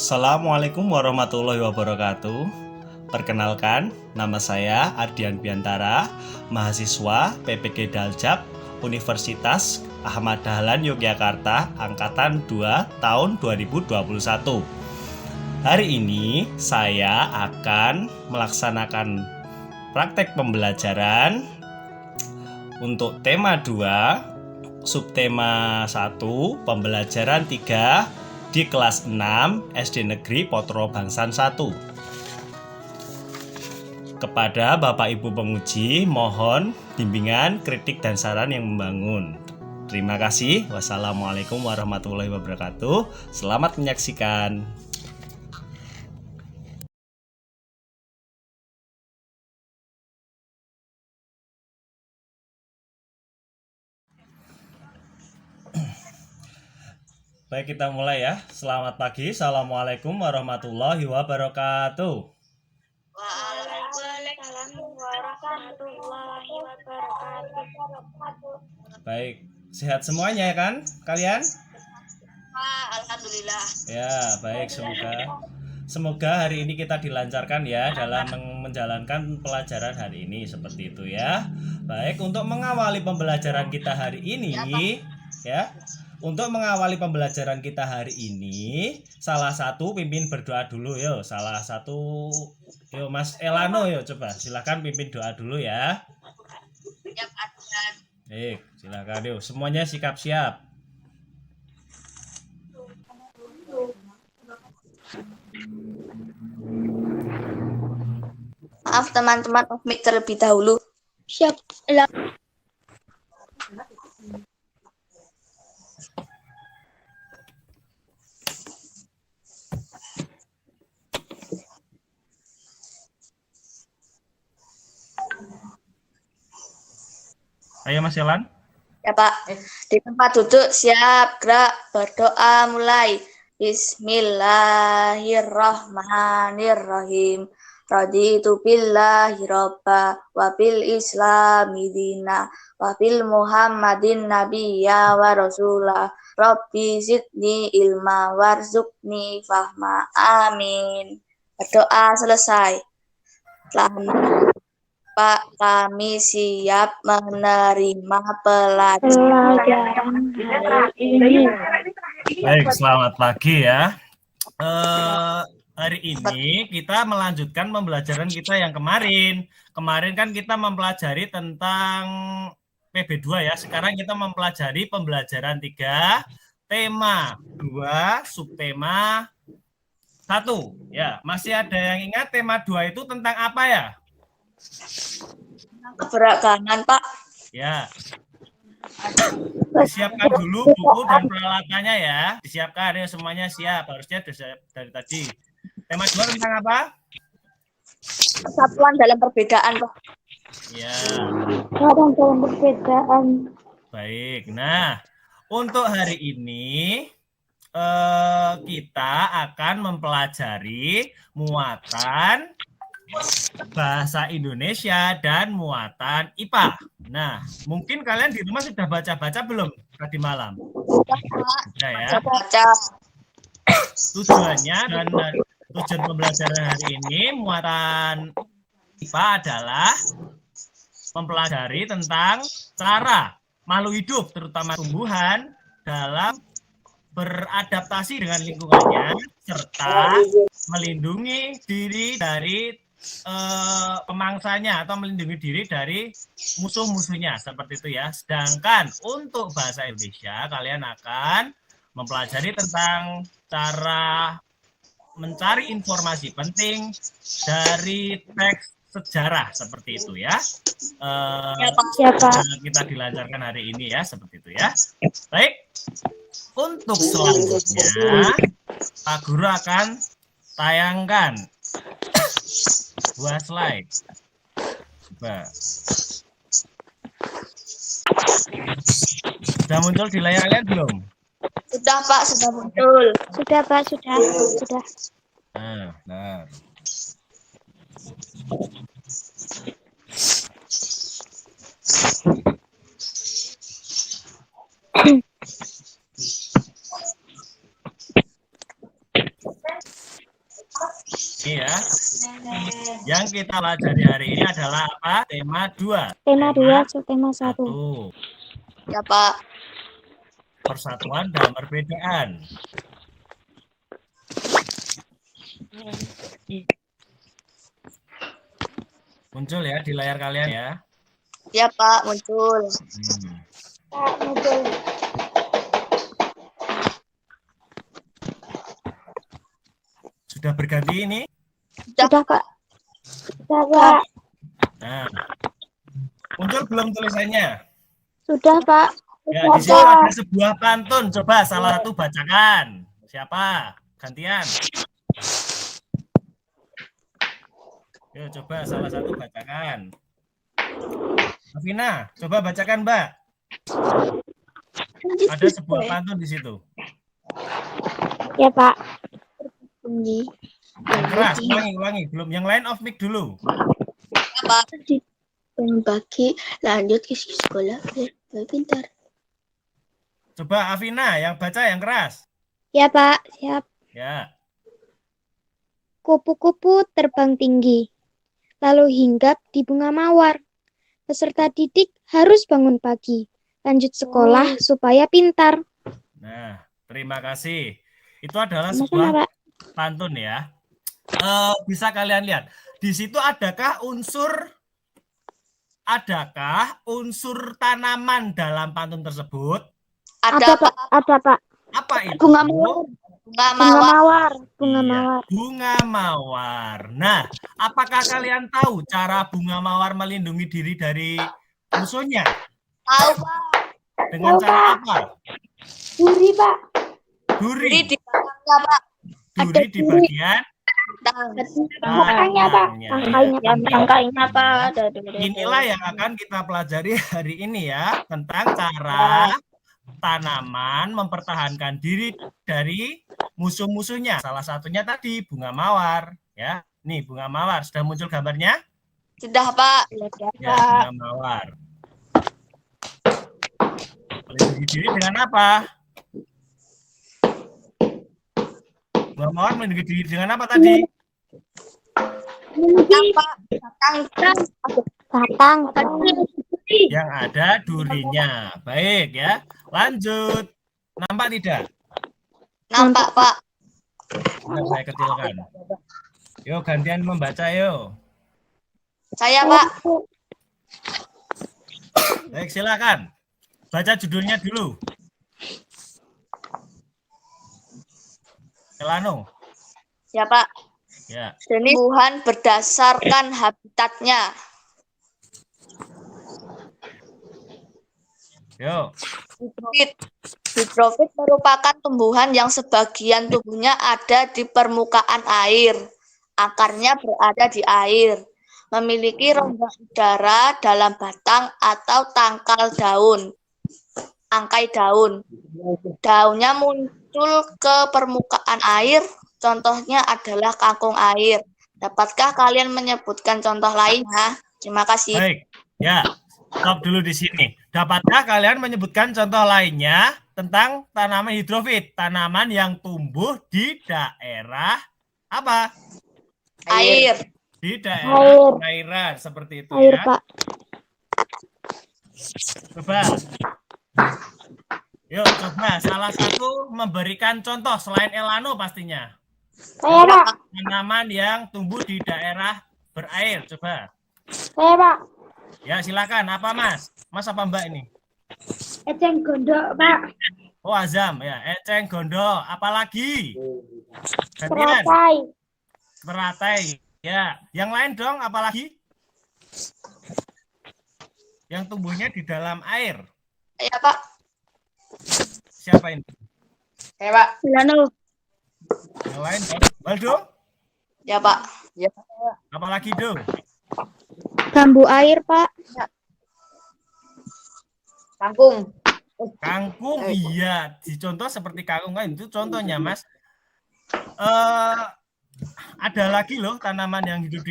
Assalamualaikum warahmatullahi wabarakatuh. Perkenalkan, nama saya Ardian Biantara, mahasiswa PPG Daljab Universitas Ahmad Dahlan Yogyakarta, Angkatan 2 tahun 2021. Hari ini saya akan melaksanakan praktek pembelajaran untuk tema 2, subtema 1, pembelajaran 3 di kelas 6 SD Negeri Potro Bangsan 1. Kepada Bapak Ibu penguji, mohon bimbingan, kritik, dan saran yang membangun. Terima kasih. Wassalamualaikum warahmatullahi wabarakatuh. Selamat menyaksikan. Baik, kita mulai ya. Selamat pagi. Assalamualaikum warahmatullahi wabarakatuh. Waalaikumsalam warahmatullahi wabarakatuh. Baik, sehat semuanya ya kan kalian? Alhamdulillah. Ya, baik, semoga hari ini kita dilancarkan ya dalam menjalankan pelajaran hari ini seperti itu ya. Baik, untuk mengawali pembelajaran kita hari ini ya. Untuk mengawali pembelajaran kita hari ini, salah satu pimpin berdoa dulu yo. Salah satu yo Mas Elano yo, coba silakan pimpin doa dulu ya. Siap, Adnan. Baik, silakan yo. Semuanya sikap siap. Maaf teman-teman, off mic terlebih dahulu. Siap. Ayo Mas Elan. Ya Pak, di tempat duduk siap, gerak, berdoa mulai. Bismillahirrahmanirrahim. Raditu billahi robba wa bil islami dina wa bil muhammadin nabiyya wa rasulah. Rabbi zidni ilma warzuqni fahma. Amin. Berdoa selesai. Pak, kami siap menerima pelajaran hari ini. Baik, selamat pagi ya. Hari ini kita melanjutkan pembelajaran kita yang kemarin. Kemarin kan kita mempelajari tentang PB2 ya. Sekarang kita mempelajari pembelajaran 3, tema 2, subtema 1. Ya, masih ada yang ingat tema 2 itu tentang apa ya? Keberagaman, Pak. Ya. Disiapkan dulu buku dan peralatannya ya. Disiapkan, ya semuanya siap. Harusnya dari tadi. Tema 2 tentang apa? Persatuan dalam perbedaan, Pak. Ya. Persatuan dalam perbedaan. Baik. Nah, untuk hari ini kita akan mempelajari muatan bahasa Indonesia dan muatan IPA. Nah, mungkin kalian di rumah sudah baca-baca belum tadi malam? Sudah ya. Baca. Tujuannya dan tujuan pembelajaran hari ini muatan IPA adalah mempelajari tentang cara makhluk hidup, terutama tumbuhan, dalam beradaptasi dengan lingkungannya serta melindungi diri dari pemangsanya atau melindungi diri dari musuh-musuhnya seperti itu ya. Sedangkan untuk bahasa Indonesia kalian akan mempelajari tentang cara mencari informasi penting dari teks sejarah seperti itu ya. Kita dilancarkan hari ini ya seperti itu ya. Baik. Untuk selanjutnya Pak Guru akan tayangkan 2 slide. Coba. Sudah muncul di layar kalian belum? Sudah, Pak, sudah muncul. Sudah, Pak, sudah. Nah. Yang kita pelajari hari ini adalah apa? Tema 2. Tema 2, subtema 1. 1. Ya, Pak. Persatuan dan perbedaan. Muncul ya di layar kalian ya. Ya, Pak, muncul. Pak, muncul. Sudah berganti ini? Sudah, Pak. Sudah, Pak. Nah, muncul belum tulisannya? Sudah, Pak. Ya, di situ ada sebuah pantun. Coba salah satu bacakan. Siapa? Gantian. Yuk, coba salah satu bacakan. Afina, coba bacakan, Mbak. Ada sebuah pantun di situ. Ya, Pak. Yang keras, ulangi. Belum. Yang lain off mic dulu. Ya, Pak. Membagi lanjut ke sekolah biar pintar. Coba Afina yang baca yang keras. Ya, Pak. Siap. Ya. Kupu-kupu terbang tinggi, lalu hinggap di bunga mawar. Peserta didik harus bangun pagi, lanjut sekolah supaya pintar. Nah, terima kasih. Itu adalah Sama-sama, sebuah Pak. pantun ya. Bisa kalian lihat. Di situ adakah unsur tanaman dalam pantun tersebut? Ada, Pak. Ada, Pak. Apa itu? Bunga Bunga mawar. mawar. Bunga Iya, mawar. bunga mawar. Nah, apakah kalian tahu cara bunga mawar melindungi diri dari musuhnya? Tahu, Pak. Dengan Tahu, cara Pak. apa? Duri, Pak. Duri. Di belakangnya, Pak. Duri di bagian Tangkainya, Pak. tangkainya. Tangkainya, Pak. Inilah yang akan kita pelajari hari ini ya, tentang cara tanaman mempertahankan diri dari musuh-musuhnya. Salah satunya tadi bunga mawar ya. Nih bunga mawar sudah muncul gambarnya? Sudah, Pak. Ya, bunga mawar. Melindungi diri dengan apa? Bunga mawar melindungi diri dengan apa tadi? Batang. Yang ada durinya. Baik ya. Lanjut. Nampak tidak? Nampak, Pak. Nah, saya kecilkan. Yuk gantian membaca yuk. Saya, Pak. Baik, silakan. Baca judulnya dulu. Elano. Ya, Pak. Ya. Tumbuhan berdasarkan habitatnya. Yuk. Hidrofit merupakan tumbuhan yang sebagian tubuhnya ada di permukaan air. Akarnya berada di air. Memiliki rongga udara dalam batang atau tangkal daun. Tangkai daun. Daunnya muncul ke permukaan air. Contohnya adalah kangkung air. Dapatkah kalian menyebutkan contoh lainnya? Terima kasih. Baik. Ya. Stop dulu di sini. Dapatkah kalian menyebutkan contoh lainnya tentang tanaman hidrofit, tanaman yang tumbuh di daerah apa? Air. Di daerah perairan seperti itu Air, ya. Pak. Coba. Yuk, coba salah satu memberikan contoh selain Elano pastinya. Saya, Pak. Tanaman yang tumbuh di daerah berair, coba. Saya, Pak. Ya, silakan. Apa, Mas? Mas apa Mbak ini? Eceng gondok, Pak. Oh, Azam ya. Eceng gondok. Apalagi? Gantian. Teratai. Teratai. Ya. Yang lain dong, apalagi? Yang tumbuhnya di dalam air. Ya, Pak. Siapa ini? Ya, Pak. Milano. Yang lain dong. Waldo? Ya, Pak. Ya. Apalagi dong? Bambu air, Pak. Kangkung. Kangkung, iya. Dicontoh seperti kangkung kan itu contohnya, Mas. Ada lagi loh tanaman yang hidup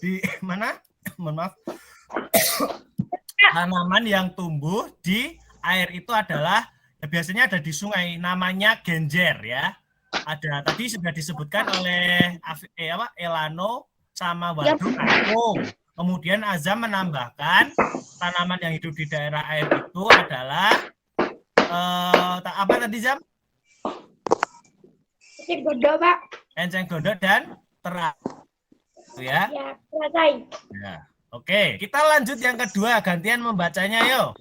di mana? Mohon maaf. Tanaman yang tumbuh di air itu adalah biasanya ada di sungai, namanya genjer ya. Ada tadi sudah disebutkan oleh Elano sama Waldo kangkung. Kemudian Azam menambahkan tanaman yang hidup di daerah air itu adalah apa tadi Zam? Enceng gondok, Pak. Enceng gondok dan terang. Ya. Ya, selesai. Ya. Oke, kita lanjut yang kedua, gantian membacanya yuk.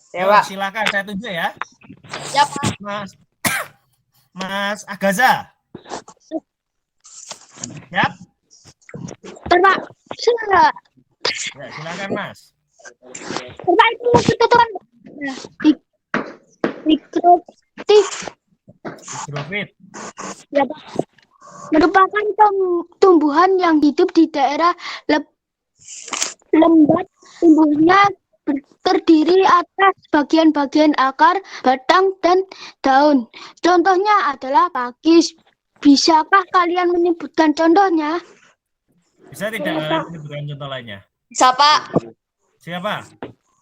Ya, Pak. Silakan saya tunjuk ya. Ya, Pak. Mas Agaza. Siap? Pak, saya. Ya, silakan Mas. Pak, itu kita tuh kan mikrofit. Hidrofit. Ya, Pak. Merupakan tumbuhan yang hidup di daerah lembab. Tumbuhnya terdiri atas bagian-bagian akar, batang, dan daun. Contohnya adalah pakis. Bisakah kalian menyebutkan contohnya? Bisa tidak kalian menyebutkan contoh lainnya? Bisa, Pak. Siapa?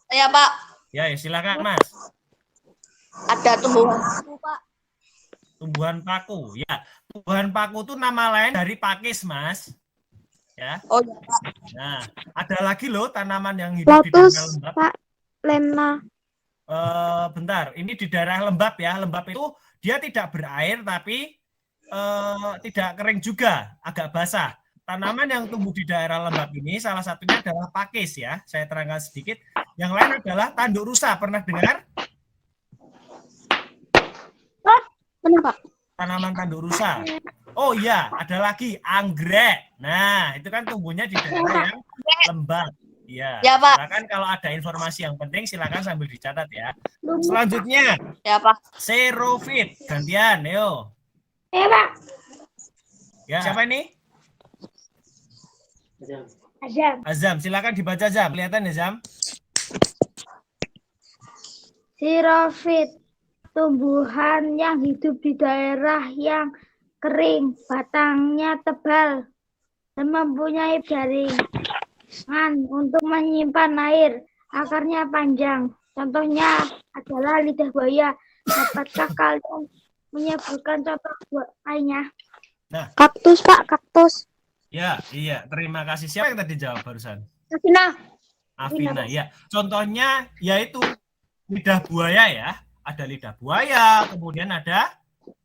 Ya, Pak. Ya, silakan Mas. Ada tumbuhan paku, Pak. Tumbuhan paku. Ya, tumbuhan paku itu nama lain dari pakis, Mas. Ya. Oh, ya, Pak. Nah, ada lagi loh tanaman yang hidup di Lotus, daerah lembab. Pak. Lemna. Bentar, ini di daerah lembab ya. Lembab itu dia tidak berair tapi tidak kering juga, agak basah. Tanaman yang tumbuh di daerah lembab ini salah satunya adalah pakis ya. Saya terangkan sedikit. Yang lain adalah tanduk rusa. Pernah dengar? Kenapa? Tanaman tanduk rusa. Oh iya, ada lagi anggrek. Nah, itu kan tumbuhnya di daerah yang lembab. Iya. Ya, Pak. Silakan kalau ada informasi yang penting silakan sambil dicatat ya. Selanjutnya, Ya, Pak. xerophyt. Gantian, yo. Pak. Ya, siapa ini? Azam. Azam, silakan dibaca Azam. Kelihatan ya, Azam? Xerophyt. Tumbuhan yang hidup di daerah yang kering, batangnya tebal, dan mempunyai jaringan untuk menyimpan air. Akarnya panjang. Contohnya adalah lidah buaya. Dapatkah kalian menyebutkan contoh lainnya? Kaktus, Pak. Kaktus. Ya, iya. Terima kasih. Siapa yang tadi jawab barusan? Afina. Afina, ya. Contohnya yaitu lidah buaya ya. Ada lidah buaya, kemudian ada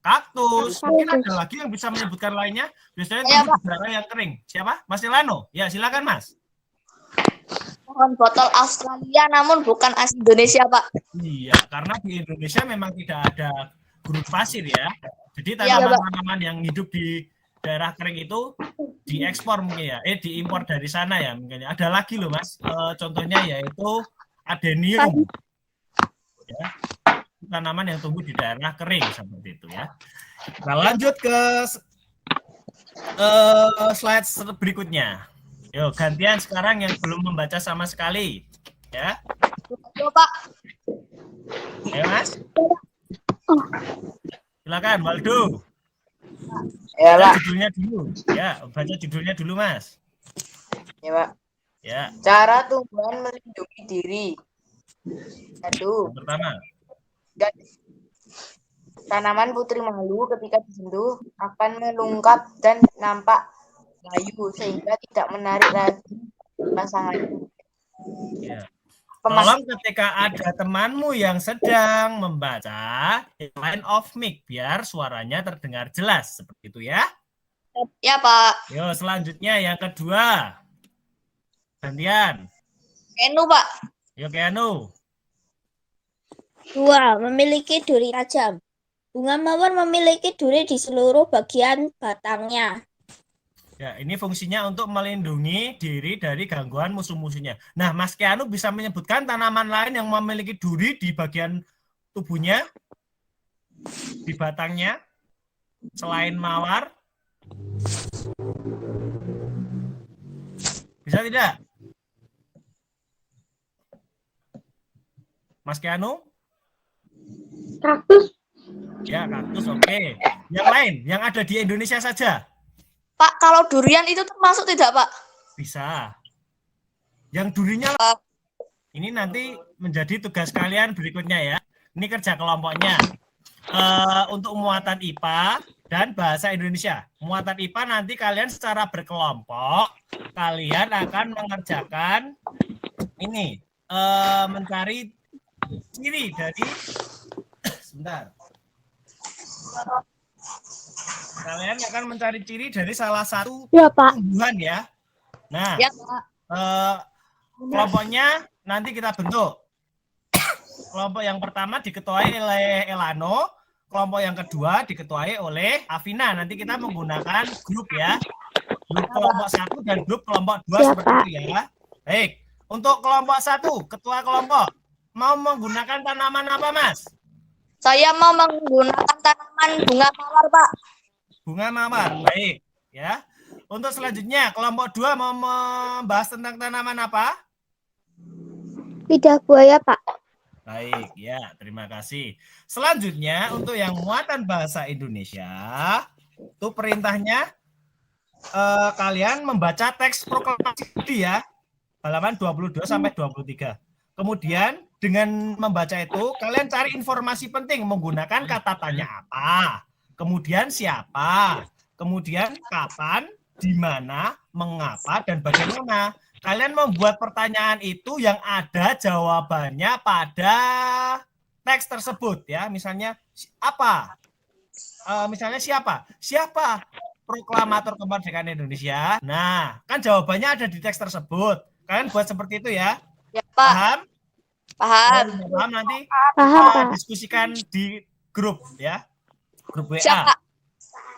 kaktus. Mungkin ada lagi yang bisa menyebutkan lainnya. Biasanya Ya, tumbuh di daerah yang kering. Siapa? Mas Ilano. Ya, silakan Mas. Pohon botol Australia namun bukan asli Indonesia, Pak. Iya, karena di Indonesia memang tidak ada gurun pasir ya. Jadi Iya, Pak. tanaman-tanaman yang hidup di daerah kering itu diekspor mungkin ya. Diimpor dari sana ya mungkin. Ada lagi loh Mas. Contohnya yaitu adenium. Ya. Tanaman yang tumbuh di daerah kering seperti itu ya. Nah, lanjut ke slide berikutnya. Yuk, gantian sekarang yang belum membaca sama sekali. Ya. Yo, Pak. Ya, Mas. Silakan, Waldo. Ya, Baca Pak. judulnya dulu. Ya, baca judulnya dulu, Mas. Ya, Pak. Ya. Cara tumbuhan melindungi diri. Satu. Yang pertama. Tanaman putri malu ketika disentuh akan melungkap dan nampak layu sehingga tidak menarik lagi pasangan. Ya. Tolong ketika ada temanmu yang sedang membaca, line off mic biar suaranya terdengar jelas seperti itu ya. Ya, Pak. Yo, selanjutnya yang kedua. Gantian. Enu, Pak. Yo, Keanu. 2. Memiliki duri tajam. Bunga mawar memiliki duri di seluruh bagian batangnya. Ya, ini fungsinya untuk melindungi diri dari gangguan musuh-musuhnya. Nah, Mas Keanu bisa menyebutkan tanaman lain yang memiliki duri di bagian tubuhnya, di batangnya, selain mawar? Bisa tidak? Mas Keanu? Kaktus. Ya, kaktus oke. Yang lain, yang ada di Indonesia saja? Pak, kalau durian itu termasuk tidak, Pak? Bisa. Yang durinya ini nanti menjadi tugas kalian berikutnya ya. Ini kerja kelompoknya. untuk muatan IPA dan bahasa Indonesia. Muatan IPA nanti kalian secara berkelompok, kalian akan mengerjakan ini, mencari ciri dari, sebentar. Kalian akan mencari ciri dari salah satu tumbuhan ya. Nah, Ya, Pak. kelompoknya nanti kita bentuk. Kelompok yang pertama diketuai oleh Elano, kelompok yang kedua diketuai oleh Afina. Nanti kita menggunakan grup ya. Grup kelompok 1 dan grup kelompok 2 seperti itu ya. Baik. Untuk kelompok 1, ketua kelompok mau menggunakan tanaman apa, Mas? Saya mau menggunakan tanaman bunga mawar, Pak. Bunga mawar. Baik, ya. Untuk selanjutnya, kelompok 2 mau membahas tentang tanaman apa? Lidah buaya, Pak. Baik, ya, terima kasih. Selanjutnya, untuk yang muatan bahasa Indonesia, itu perintahnya kalian membaca teks proklamasi ya, halaman 22 sampai 23. Kemudian dengan membaca itu, kalian cari informasi penting menggunakan kata tanya apa, kemudian siapa, kemudian kapan, di mana, mengapa, dan bagaimana. Kalian membuat pertanyaan itu yang ada jawabannya pada teks tersebut ya. Misalnya apa? Misalnya siapa? Siapa proklamator kemerdekaan Indonesia? Nah, kan jawabannya ada di teks tersebut. Kalian buat seperti itu ya. Ya, Pak. Paham? Paham. Paham nanti Paham, kita Pak. diskusikan di grup ya. Grup WA. Siap, Pak.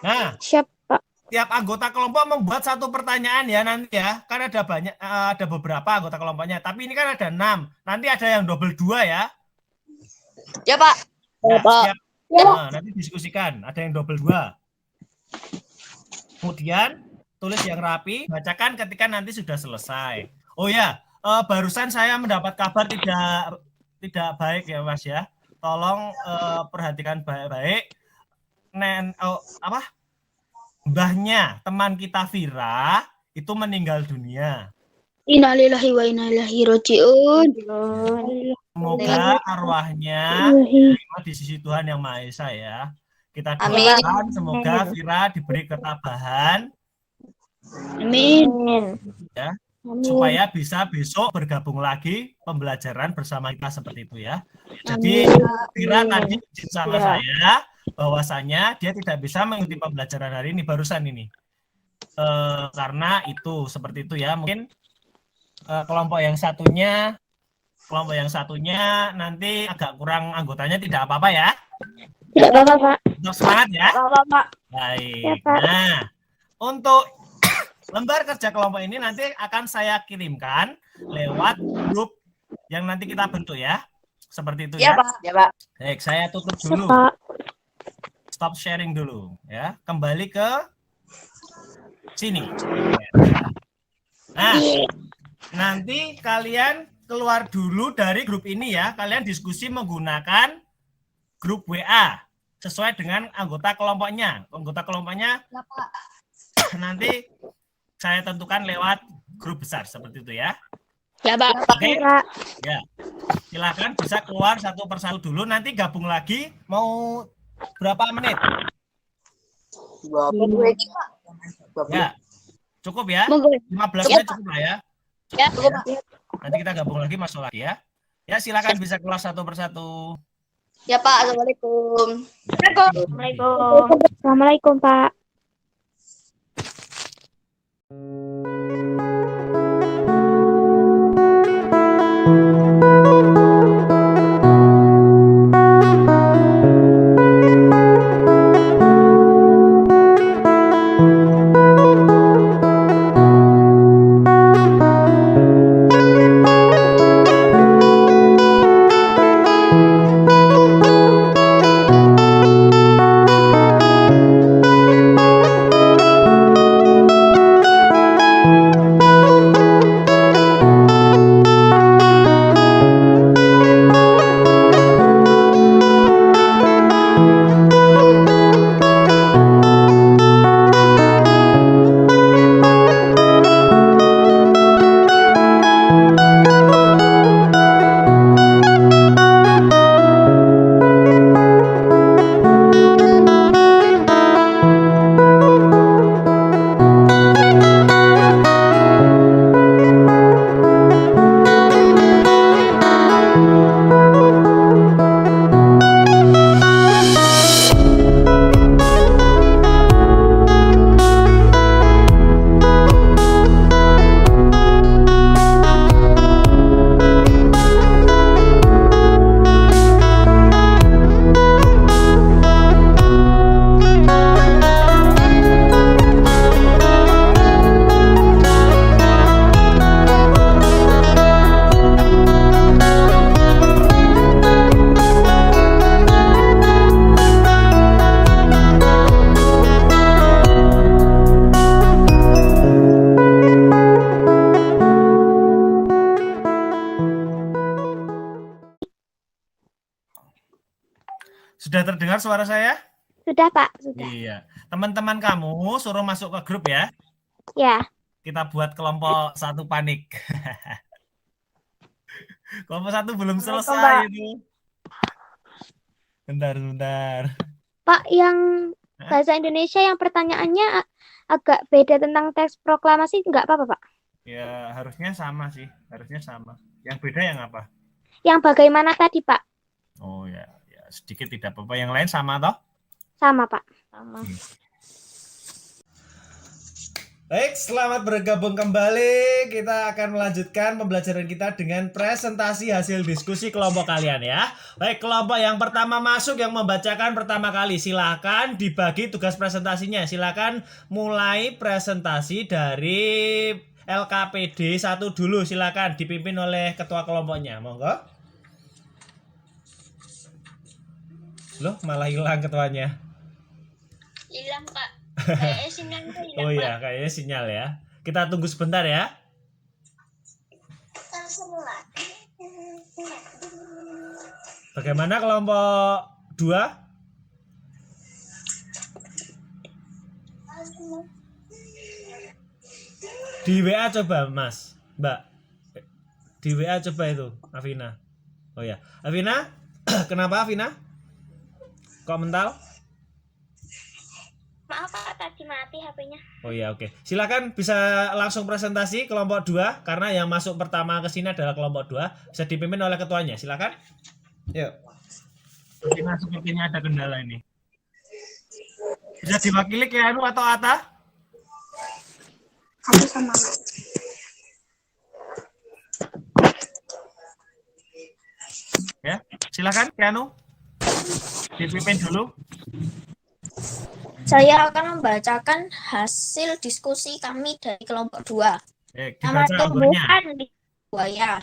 Nah, Siap, Pak. tiap anggota kelompok membuat satu pertanyaan ya nanti ya. Kan ada banyak, ada beberapa anggota kelompoknya. Tapi ini kan ada 6. Nanti ada yang double 2 ya. Ya, Pak. Nah, Pak. siap. Nah, nanti diskusikan. Ada yang double 2. Kemudian tulis yang rapi, bacakan ketika nanti sudah selesai. Oh ya, barusan saya mendapat kabar tidak baik ya Mas ya. Tolong perhatikan baik-baik. Mbahnya teman kita Vira itu meninggal dunia. Innalillahi wa inna ilaihi raji'un. Semoga arwahnya diterima di sisi Tuhan Yang Maha Esa ya. Kita doakan semoga Vira diberi ketabahan. Amin. Ya, supaya bisa besok bergabung lagi pembelajaran bersama kita seperti itu ya. Jadi Vira tadi izin sama saya bahwasanya dia tidak bisa mengikuti pembelajaran hari ini barusan ini karena itu seperti itu ya. Mungkin kelompok yang satunya nanti agak kurang anggotanya, tidak apa-apa ya. Tidak apa-apa, Pak. Untuk semangat ya. Pak. Baik. Ya, Pak. Nah, untuk lembar kerja kelompok ini nanti akan saya kirimkan lewat grup yang nanti kita bentuk ya. Seperti itu Ya, ya. Pak. Ya, Pak. Baik, saya tutup Siap, dulu. Pak. Stop sharing dulu ya. Kembali ke sini. Nah, nanti kalian keluar dulu dari grup ini ya. Kalian diskusi menggunakan grup WA sesuai dengan anggota kelompoknya. Anggota kelompoknya Ya, Pak. nanti saya tentukan lewat grup besar seperti itu ya. Ya, Pak. Oke, Pak. ya. Silakan bisa keluar satu persatu dulu. Nanti gabung lagi. Mau berapa menit? 20 menit, Pak. 20. Ya, cukup ya. Monggo. 15 Ya, menit Pak. cukup lah ya. Ya, cukup, Pak. Nanti kita gabung lagi, masuk lagi ya. Ya, silakan bisa keluar satu persatu. Ya, Pak. Assalamualaikum. Assalamualaikum. Assalamualaikum, Pak. Sudah terdengar suara saya? Sudah, Pak. Sudah. Iya. Teman-teman kamu suruh masuk ke grup ya. Ya. Kita buat kelompok 1 panik. Kelompok 1 belum selesai itu. Bentar. Pak, yang bahasa Indonesia yang pertanyaannya agak beda tentang teks proklamasi, nggak apa-apa, Pak? Ya, harusnya sama sih. Harusnya sama. Yang beda yang apa? Yang bagaimana tadi, Pak? Oh ya, sedikit tidak apa-apa. Yang lain sama toh? Sama, Pak. Sama. Baik, selamat bergabung kembali. Kita akan melanjutkan pembelajaran kita dengan presentasi hasil diskusi kelompok kalian ya. Baik, kelompok yang pertama masuk yang membacakan pertama kali. Silakan dibagi tugas presentasinya. Silakan mulai presentasi dari LKPD 1 dulu. Silakan dipimpin oleh ketua kelompoknya. Monggo. Loh, malah hilang ketuanya. Hilang, Pak. Kayaknya sinyalnya hilang, Oh Pak. iya, kayaknya sinyal ya. Kita tunggu sebentar ya. Bagaimana kelompok 2? Di WA coba, Mas. Mbak. Di WA coba itu, Afina. Oh ya, Afina? Kenapa Afina? Kok mental? Maaf, Pak, tadi mati HP-nya. Oh ya, oke. Silakan bisa langsung presentasi kelompok 2 karena yang masuk pertama ke sini adalah kelompok 2. Bisa dipimpin oleh ketuanya. Silakan. Yuk. Sepertinya ada kendala ini. Bisa diwakili ke Anu atau Ata? Aku sama. Ya, silakan ke Anu. Dipimpin dulu. Saya akan membacakan hasil diskusi kami dari kelompok 2. Nama Dibaca alurnya. tumbuhan di buaya.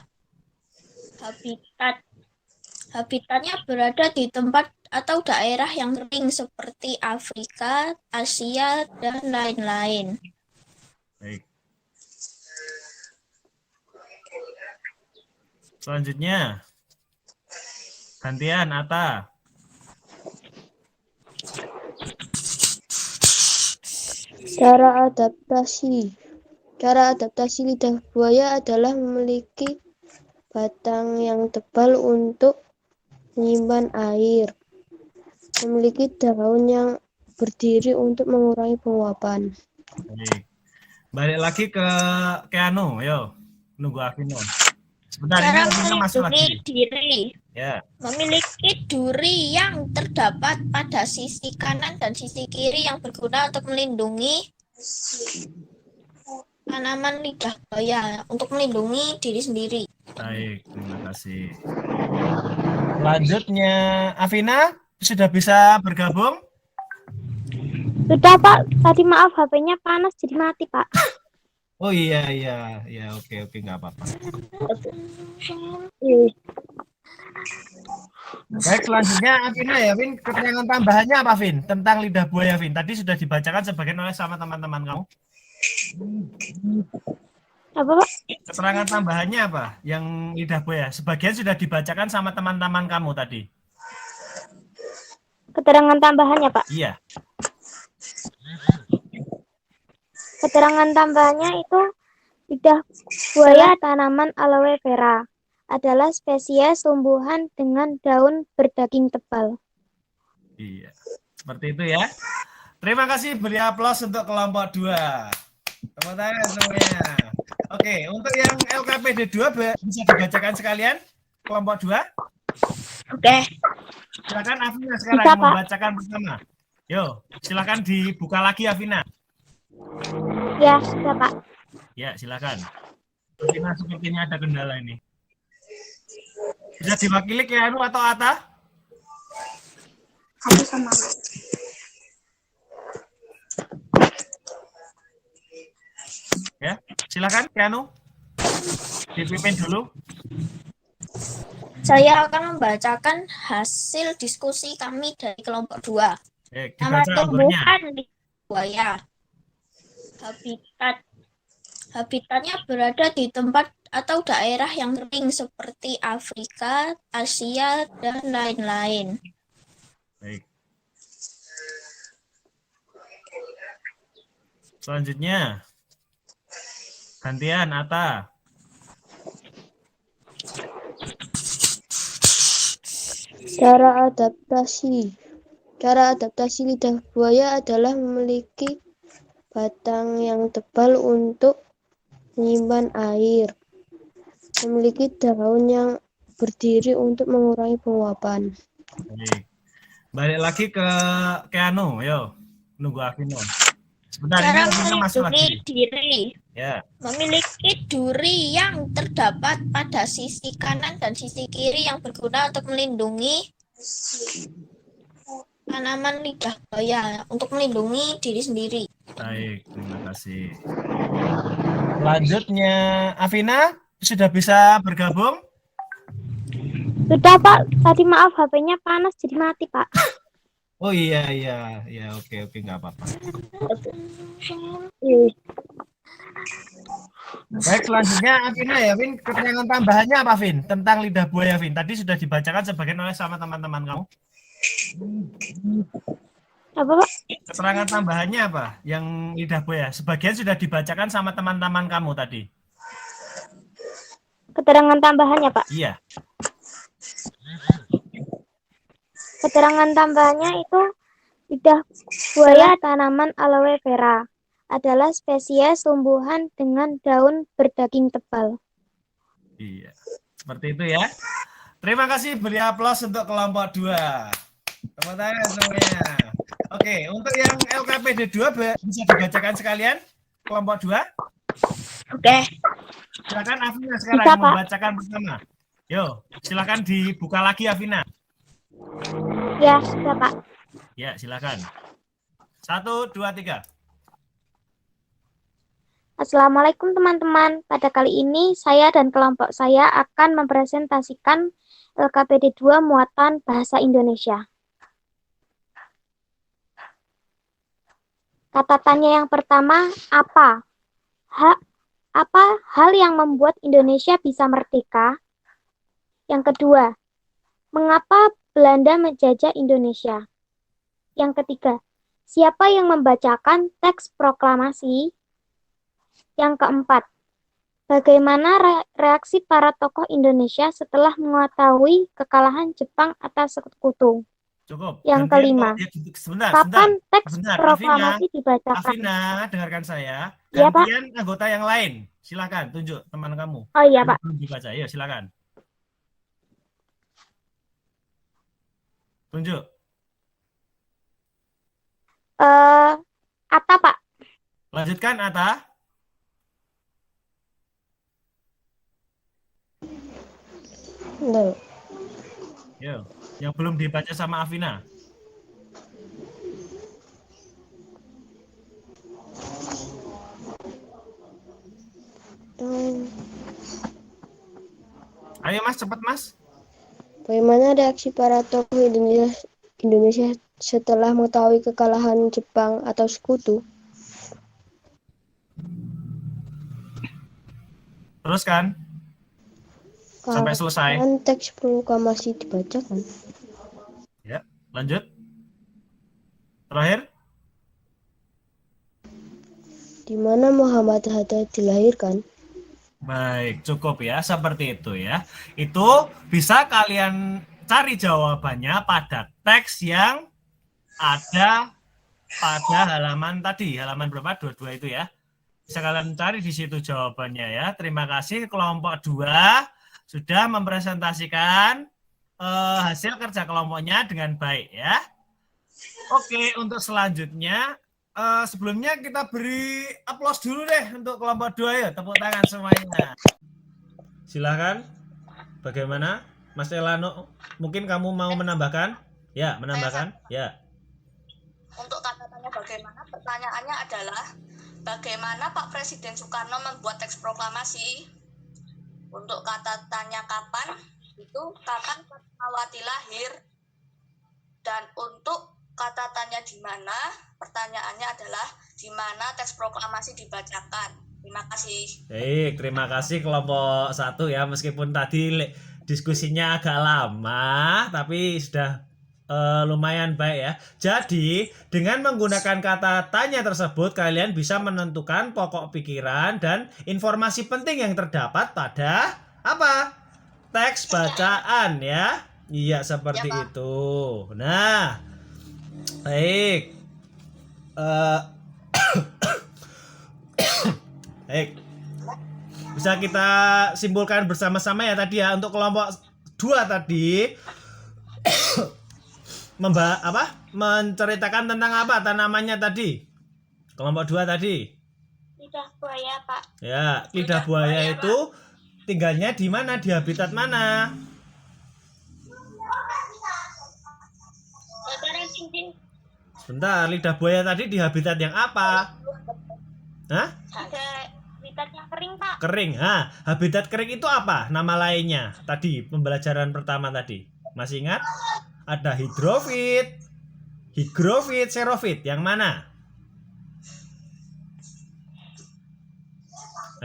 Habitatnya berada di tempat atau daerah yang kering seperti Afrika, Asia, dan lain-lain. Baik. Selanjutnya. Gantian, Ata. Cara adaptasi lidah buaya adalah memiliki batang yang tebal untuk menyimpan air, memiliki daun yang berdiri untuk mengurangi penguapan. Baik. Balik lagi ke Anu, yo. Nunggu Afino. Sebentar ini Cara Afino masuk melindungi lagi. diri. Ya. Memiliki duri yang terdapat pada sisi kanan dan sisi kiri yang berguna untuk melindungi tanaman lidah buaya, untuk melindungi diri sendiri. Baik, terima kasih. Selanjutnya, Afina sudah bisa bergabung? Sudah, Pak. Tadi maaf HP-nya panas jadi mati, Pak. Oh iya, oke, nggak apa-apa. Baik, selanjutnya Afina ya, Vin, keterangan tambahannya apa, Vin? Tentang lidah buaya, Vin. Tadi sudah dibacakan sebagian oleh sama teman-teman kamu. Apa, Pak? Keterangan tambahannya apa? Yang lidah buaya. Sebagian sudah dibacakan sama teman-teman kamu tadi. Keterangan tambahannya, Pak. Iya. Keterangan tambahannya itu lidah buaya tanaman aloe vera adalah spesies tumbuhan dengan daun berdaging tebal. Iya. Seperti itu ya. Terima kasih, beri aplaus untuk kelompok 2. Tepuk tangan semuanya. Oke, untuk yang LKPD 2 bisa dibacakan sekalian kelompok 2. Oke. Silakan Afina sekarang Bisa, Pak. membacakan pertama. Yo, silakan dibuka lagi Afina. Ya, sudah, Pak. Ya, silakan. Afina sepertinya ada kendala ini. Bisa diwakili ke Anu atau Ata? Aku sama. Ya, silakan ke Anu. Dipimpin dulu. Saya akan membacakan hasil diskusi kami dari kelompok 2. Nama Dibaca alurnya. tumbuhan di buaya. Habitatnya berada di tempat atau daerah yang kering seperti Afrika, Asia, dan lain-lain. Baik. Selanjutnya, gantian Ata. Cara adaptasi. Cara adaptasi lidah buaya adalah memiliki batang yang tebal untuk menyimpan air. Memiliki daun yang berdiri untuk mengurangi penguapan. Baik. Balik lagi ke Keanu, yo. Nunggu Afina. Sebentar ini Cara Afina masuk melindungi lagi. diri. Ya. Memiliki duri yang terdapat pada sisi kanan dan sisi kiri yang berguna untuk melindungi tanaman lidah buaya, untuk melindungi diri sendiri. Baik, terima kasih. Selanjutnya, Afina sudah bisa bergabung? Sudah Pak, tadi maaf HP-nya panas jadi mati Pak. Oh iya, oke, nggak apa-apa. Baik, selanjutnya Afina ya, Vin, keterangan tambahannya apa, Vin? Tentang lidah buaya, Vin. Tadi sudah dibacakan sebagian oleh sama teman-teman kamu. Apa Pak? Keterangan tambahannya apa? Yang lidah buaya. Sebagian sudah dibacakan sama teman-teman kamu tadi. Keterangan tambahannya Pak? Iya. Keterangan tambahannya itu lidah buaya tanaman aloe vera adalah spesies tumbuhan dengan daun berdaging tebal. Iya. Seperti itu ya. Terima kasih, beri aplaus untuk kelompok 2. Tepuk tangan semuanya. Oke, untuk yang LKPD 2 bisa dibacakan sekalian kelompok 2. Oke. Silakan Afina sekarang Bisa, Pak. membacakan pertama. Yo, silakan dibuka lagi Afina. Ya, sudah Pak. Ya, silakan. 1, 2, 3. Assalamualaikum teman-teman. Pada kali ini saya dan kelompok saya akan mempresentasikan LKPD 2 muatan bahasa Indonesia. Kata tanya yang pertama, apa? Apa hal yang membuat Indonesia bisa merdeka? Yang kedua, mengapa Belanda menjajah Indonesia? Yang ketiga, siapa yang membacakan teks proklamasi? Yang keempat, bagaimana reaksi para tokoh Indonesia setelah mengetahui kekalahan Jepang atas Sekutu? Cukup. Yang Gantian, kelima, sebentar. kapan teks Sebentar, proklamasi dibacakan? Afina, dengarkan saya. Iya, Pak. Gantian anggota yang lain. Silakan tunjuk teman kamu. Oh iya, Pak. Belum dibaca. Ayo, silakan. Tunjuk. Atta, Pak. Lanjutkan, Ata. Loh, Yo, yang belum dibaca sama Afina. Ayo Mas, cepat Mas. bagaimana reaksi para tokoh Indonesia setelah mengetahui kekalahan Jepang atau Sekutu? Teruskan sampai selesai. Kapan teks proklamasi dibacakan? Ya, lanjut. Terakhir. Di mana Muhammad Hatta dilahirkan? Baik, cukup ya, seperti itu ya. Itu bisa kalian cari jawabannya pada teks yang ada pada halaman tadi, halaman berapa? 22 itu ya. Bisa kalian cari di situ jawabannya ya. Terima kasih kelompok 2 sudah mempresentasikan hasil kerja kelompoknya dengan baik ya. Oke, untuk selanjutnya sebelumnya kita beri aplaus dulu deh untuk kelompok 2 ya. Tepuk tangan semuanya. Silahkan. Bagaimana? Mas Elano, mungkin kamu mau menambahkan? Ya, menambahkan. Ya. Untuk kata tanya bagaimana, pertanyaannya adalah bagaimana Pak Presiden Soekarno membuat teks proklamasi? Untuk kata tanya kapan, itu kapan Fatmawati lahir? Dan untuk kata tanya di mana, pertanyaannya adalah di mana teks proklamasi dibacakan. Terima kasih. Baik, terima kasih kelompok 1 ya. Meskipun tadi diskusinya agak lama, tapi sudah lumayan baik ya. Jadi, dengan menggunakan kata tanya tersebut, kalian bisa menentukan pokok pikiran dan informasi penting yang terdapat pada apa? Teks bacaan ya. Iya, seperti Ya, Pak. itu. Nah, baik. Baik. Bisa kita simpulkan bersama-sama ya tadi ya, untuk kelompok 2 tadi menceritakan tentang apa tanamannya tadi? Kelompok 2 tadi. Lidah buaya, Pak. Ya, lidah buaya itu tinggalnya di mana? Di habitat mana? Sebentar, lidah buaya tadi di habitat yang apa? Hah? Ada habitat yang kering, Pak. Kering. Habitat kering itu apa? Nama lainnya tadi pembelajaran pertama tadi. Masih ingat? Ada hidrofit, higrofit, xerofit. Yang mana?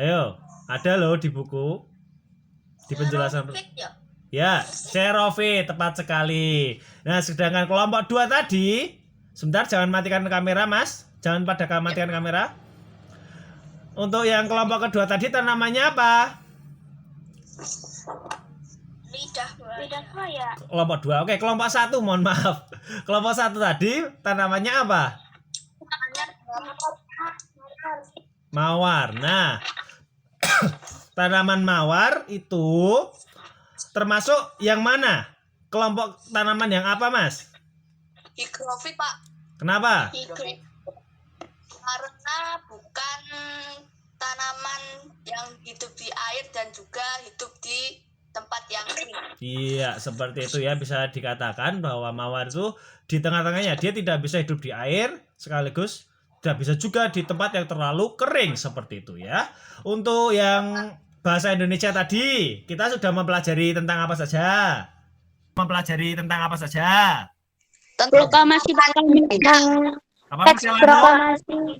Ayo, ada loh di buku. Di penjelasan. Ya, xerofit, tepat sekali. Nah, sedangkan kelompok 2 tadi, sebentar jangan matikan kamera, Mas. Jangan pada matikan kamera. Untuk yang kelompok kedua tadi tanamannya apa? Lidah buaya. Kelompok 2. Oke, kelompok 1, mohon maaf. Kelompok 1 tadi tanamannya apa? Mawar. Nah, tanaman mawar itu termasuk yang mana? Kelompok tanaman yang apa, Mas? Higrofit, Pak. Kenapa? Karena bukan tanaman yang hidup di air dan juga hidup di tempat yang kering. Iya, seperti itu ya, bisa dikatakan bahwa mawar itu di tengah-tengahnya, dia tidak bisa hidup di air sekaligus tidak bisa juga di tempat yang terlalu kering, seperti itu ya. Untuk yang bahasa Indonesia tadi, kita sudah mempelajari tentang apa saja? Proklamasi Apa Teks Mas Yolanda? proklamasi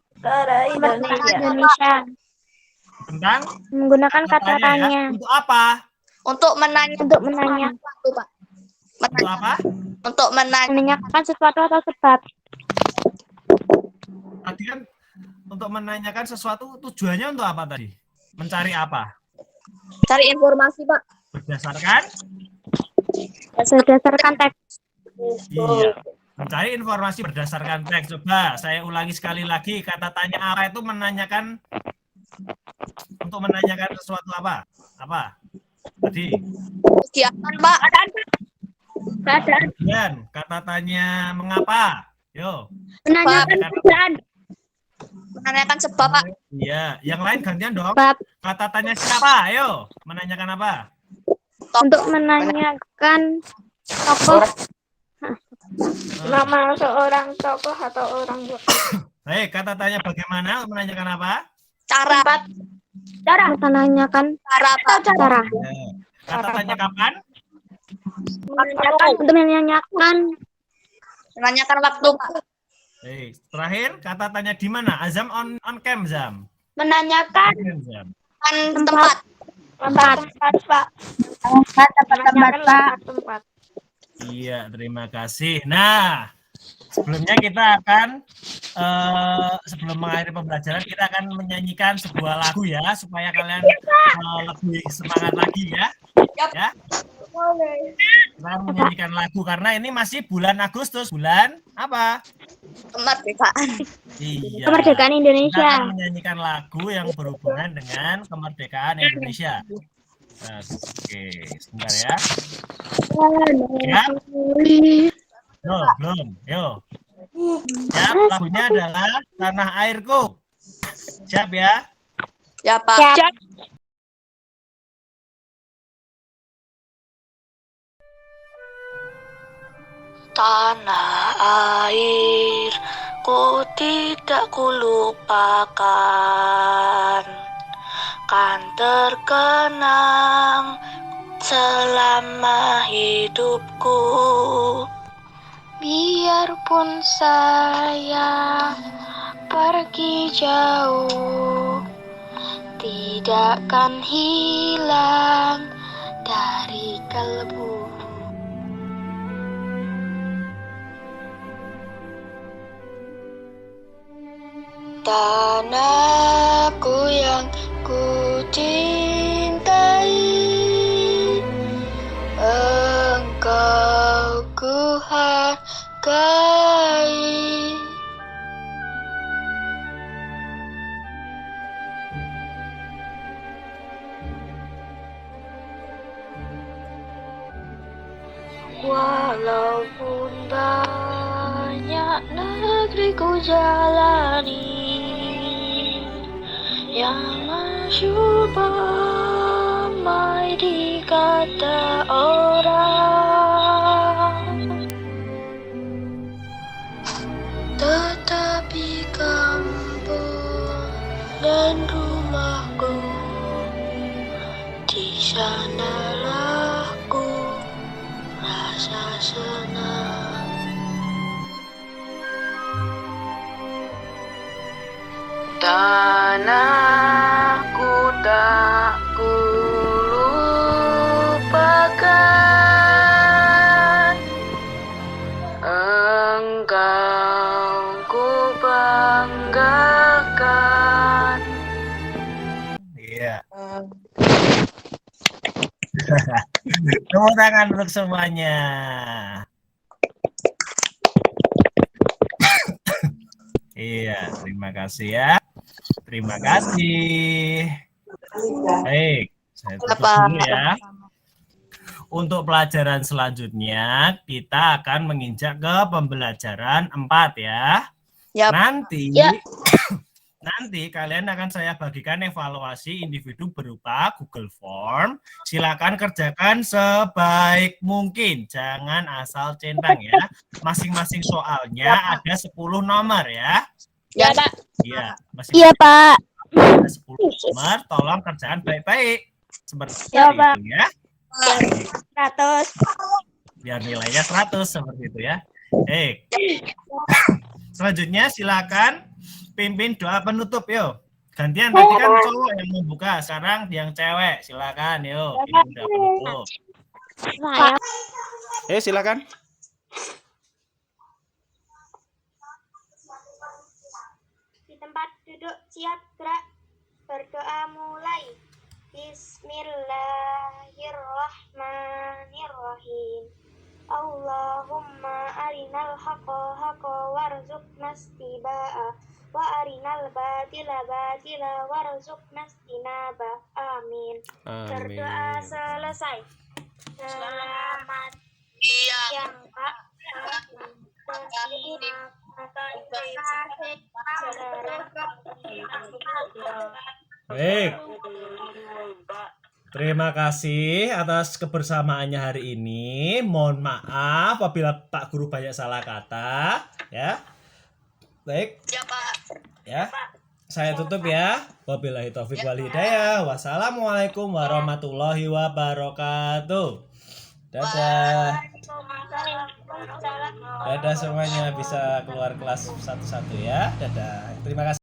Indonesia. Indonesia Tentang menggunakan kata tanya ya. tanya Untuk apa? Untuk menanya untuk Pak. Untuk apa? Untuk menanyakan sesuatu atau sebab. Tadi kan untuk menanyakan sesuatu, tujuannya untuk apa tadi? Mencari apa? cari informasi, Pak. Berdasarkan? Berdasarkan teks. Iya. Mencari informasi berdasarkan teks. Coba saya ulangi sekali lagi, kata tanya apa itu menanyakan, untuk menanyakan sesuatu apa? Apa? Tadi. Kegiatan, Pak. Dan kata tanya mengapa? Yo. menanyakan pekerjaan. Menanyakan sebab, Pak. Iya, yang lain gantian dong. Sebab Kata tanya siapa? Ayo, menanyakan apa? untuk menanyakan tokoh Nama seorang tokoh atau orang tua. Baik, kata tanya bagaimana? Menanyakan apa? Cara. menanyakan Cara, Pak. cara Kata tanya kapan? untuk menanyakan Menanyakan waktu, Pak. Baik, terakhir kata tanya di mana? Azam on cam, Zam. Menanyakan Zam. Tempat. tempat. Pak. Tempat. Iya, terima kasih. Nah, sebelumnya kita akan sebelum mengakhiri pembelajaran kita akan menyanyikan sebuah lagu ya supaya kalian lebih semangat lagi ya. Yap. Ya. Kita akan menyanyikan lagu karena ini masih bulan Agustus, bulan apa? Kemerdekaan. Iya. Kemerdekaan Kita Indonesia. akan menyanyikan lagu yang berhubungan dengan kemerdekaan Indonesia. Nah, oke, sebentar ya. Ya. Belum. Yo. Ya, lagunya adalah Tanah Airku. Siap ya? Ya, Pak. Siap. Tanah airku tidak kulupakan, kan terkenang selama hidupku. Biarpun saya pergi jauh, tidak akan hilang dari kalbu. Tanahku yang ku cintai, Engkau ku hargai. Walaupun banyak negeri ku jalani, yang masyhur ramai dikata orang, tetapi kampung dan rumahku, di sanalah ku rasa senang. Tanahku tak ku lupakan, Engkau ku banggakan. Iya. Tepuk tangan untuk semuanya. Iya, terima kasih ya. Terima kasih. Baik, saya tutup dulu ya. Untuk pelajaran selanjutnya, kita akan menginjak ke pembelajaran 4 ya. Yap. Nanti kalian akan saya bagikan evaluasi individu berupa Google Form. Silakan kerjakan sebaik mungkin. Jangan asal centang ya. Masing-masing soalnya ada 10 nomor ya. Ya, Pak. Iya, Iya, Pak. ada 10 nomor. Tolong kerjakan baik-baik. Seperti Ya, Pak. itu ya. 100. Biar nilainya 100 seperti itu ya. Selanjutnya silakan pimpin doa penutup yuk. Gantian tadi kan cowok yang membuka, sekarang yang cewek. Silakan yuk pimpin doa penutup. Silakan. Di tempat duduk siap gerak. Berdoa mulai. Bismillahirrahmanirrahim. Allahumma arinal haqqa haqqa warzuqna ittiba'ah wa arinal batila batila warzuqna ijtinabah. Amin. Berdoa selesai. Selamat siang, Pak. Baik. Terima kasih atas kebersamaannya hari ini. Mohon maaf apabila Pak Guru banyak salah kata, ya. Baik. Ya, Pak. Ya. Saya tutup ya. Wabillahi taufik wal hidayah. Wassalamualaikum warahmatullahi wabarakatuh. Dadah. Dadah semuanya, bisa keluar kelas satu-satu ya. Dadah. Terima kasih.